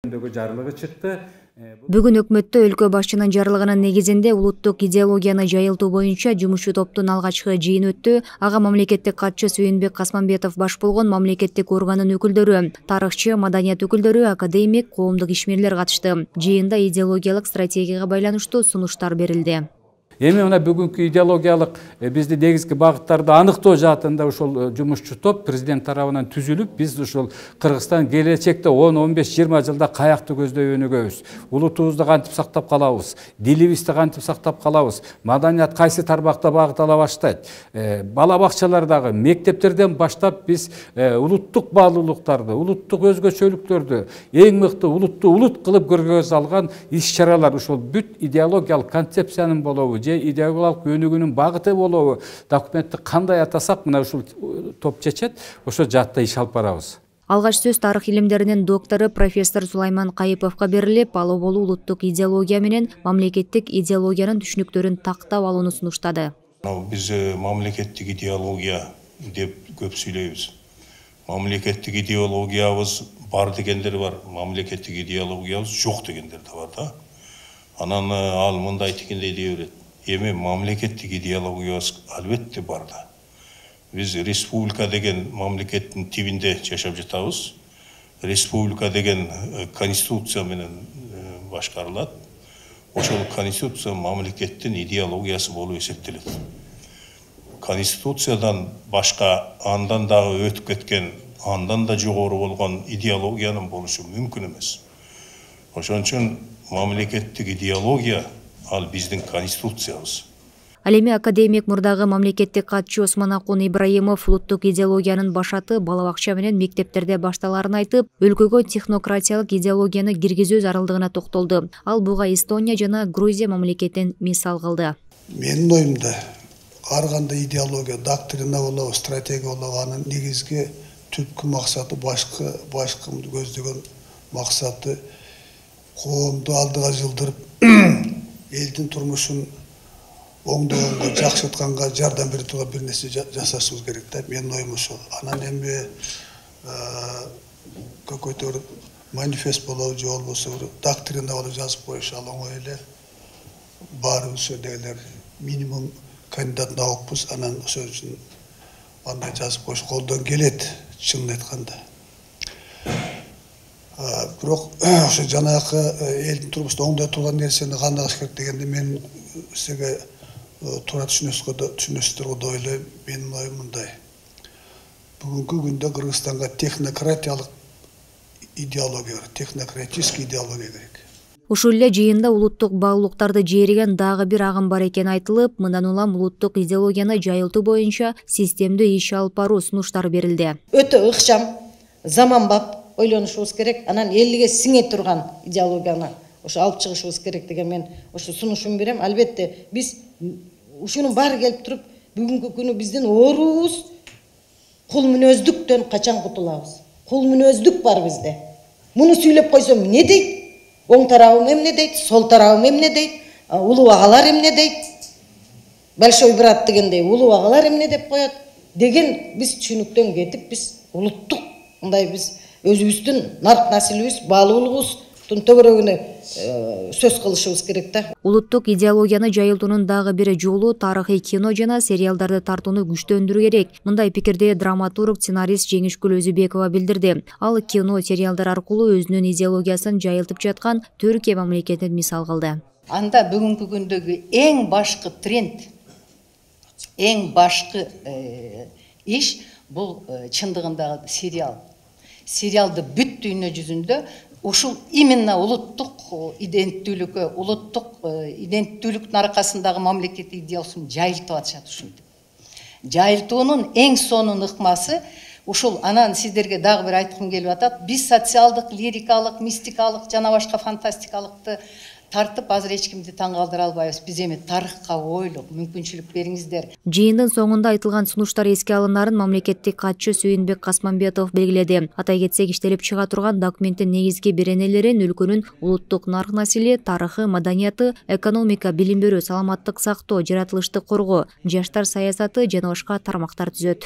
Жарлыгы чыкты. Бүгүн өкмөттө өлкө башчынын жарлыгынын негизинде улуттук идеологияны жайылтуу боюнча жумушчу топтун алгачкы жыйыны өттү. Ага мамлекеттик катчы Сүйүнбек Касманбетов баш болгон мамлекеттик органын өкүлдөрү, тарыхчы, маданият өкүлдөрү, академик, коомдук ишмерлер катышты. Жыйында идеологиялык стратегияга байланыштуу сунуштар берилди. Эми мына бүгүнкү идеологиялык бизди негизги багыттарды аныктоо жаатында ошол жумушчу топ президент тарабынан түзүлүп, биз ошол Кыргызстан келечекте 10-15-20 жылда каякты көздөйбүз. Улутубузду кантип сактап калабыз, дилибизди кантип сактап калабыз, маданият кайсы тармакта багыт ала баштайт. Бала бакчалардагы, мектептерден баштап биз улуттук баалуулуктарды, улуттук өзгөчөлүктөрдү эң мыкты улутту улут кылып көргөзө алган иш-чаралар ушул бүт идеологиялык концепциянын болобу, идеологиялык өнүгүүнүн багыты болобу, документти кандай атасак, мына ушул топ чечет, ошо жаатта иш алып барабыз. Алгач сөз тарых илимдеринин доктору профессор Сулайман Кайыповго берилип, ал болуу улуттук идеология менен мамлекеттик идеологиянын түшүнүктөрүн тактап алууну сунуштады. Биз мамлекеттик идеология деп көп сүйлөйбүз. Мамлекеттик идеологиябыз бар дегендер бар, мамлекеттик идеологиябыз жок дегендер да бар да. Анан ал мындай дегендей дей берет. Эми мамлекеттик идеологиябыз албетте бар да. Биз республика деген мамлекеттин тибинде жашап жатабыз. Республика деген конституция менен башкарылат. Ошол конституция мамлекеттин идеологиясы болуп эсептелет. Конституциядан башка андан дагы өтүп кеткен, андан да жогору болгон идеологиянын болушу мүмкүн эмес. Ошон үчүн мамлекеттик идеология ал биздин конституциябыз. Ал эми академик мурдагы мамлекеттик катчы Осмон Акун Ибраимов улуттук идеологиянын башаты бала бакча менен мектептерде башталарын айтып, өлкөгө технократиялык идеологияны киргизүү зарылдыгына токтолду. Ал буга Эстония жана Грузия мамлекетин мисал кылды. Менин оюмда ар кандай идеология, доктрина болобу, стратегия болобу, анын негизги түпкү максаты, башкы көздөгөн максаты коомду алдыга жылдырып, элдин турмушун оңдогонго, жакшыртканга жардам бере турган бир нерсе жасашыбыз керек да. Менин оюм ошол. Анан эми көкөйтөр манифест болобу, же болбосо доктрина болуп жазып коюш ал оңой эле. Баарыбыз дегелер минимум кандидат наугбуз, анан ошол үчүн андай жазып коюш колдон келет, чынын айтканда. Бирок ошо жанагы элдин турмушун оңдой турган нерсени кандай кылыш керек дегенде мен сизге туура түшүнөсүздөр деп ойлойм. Менин оюм мындай. Бүгүнкү күндө Кыргызстанга технократиялык идеология, технократический идеология керек. Ушул эле жыйында улуттук баалуулуктарды жээриген дагы бир агым бар экени айтылып, мындан улам улуттук идеологияны жайылтуу боюнча системдүү иш алып баруу сунуштар берилди. Өтө ыкчам, заманбап ойлонушубуз керек, анан элге сиңе турган идеологияны ошо алып чыгышыбыз керек деген мен ошо сунушум берем. Албетте биз ушунун баары келип туруп, бүгүнкү күнү биздин оорубуз кул мүнөздүктөн качан кутулабыз? Кул мүнөздүк бар бизде. Муну сүйлөп койсом эмне дейт? Оң тарабым эмне дейт? Сол тарабым эмне дейт? Улуу агалар эмне дейт? Большой брат дегендей улуу агалар эмне деп коет деген биз түшүнүктөн кетип, биз улуттук мындай биз өзүбүздүн нарк насилибиз, баалуулугубуздун төгөрөгүнө сөз кылышыбыз керек да. Улуттук идеологияны жайылтуунун дагы бир жолу тарыхый кино жана сериалдарды тартууну күчтөндүрүү керек. Мындай пикирди драматург, сценарист Жеңишгүл Өзүбекова билдирди. Ал кино, сериалдар аркылуу өзүнүн идеологиясын жайылтып жаткан Түркия мамлекетин мисал кылды. Анда бүгүнкү күндөгү эң башкы тренд, эң башкы иш бул чындыгындагы сериал. Сериалды бүт дүйнө жүзүндө ушул именно улуттук иденттүүлүккө, улуттук иденттүүлүктүн аркасындагы мамлекеттик идеологиясын жайылтып атышат ушинтип. Жайылтуунун эң сонун ыкмасы ушул. Анан сиздерге дагы бир айткым келип атат. Биз социалдык, лирикалык, мистикалык жана башка фантастикалыкты тартып азыр эч кимди таң калтыра албайбыз. Биз эми тарыхка ойлук мүмкүнчүлүк бериңиздер. Жыйындын соңунда айтылган сунуштар эске алынарын мамлекеттик катчы Сүйүнбек Касманбетов белгиледи. Атай кетсек, иштелип чыга турган документтин негизги беренелерин өлкөнүн улуттук нарк насили, тарыхы, маданияты, экономика, билим берүү, саламаттык сактоо, жаратылышты коргоо, жаштар саясаты жана башка тармактар түзөт.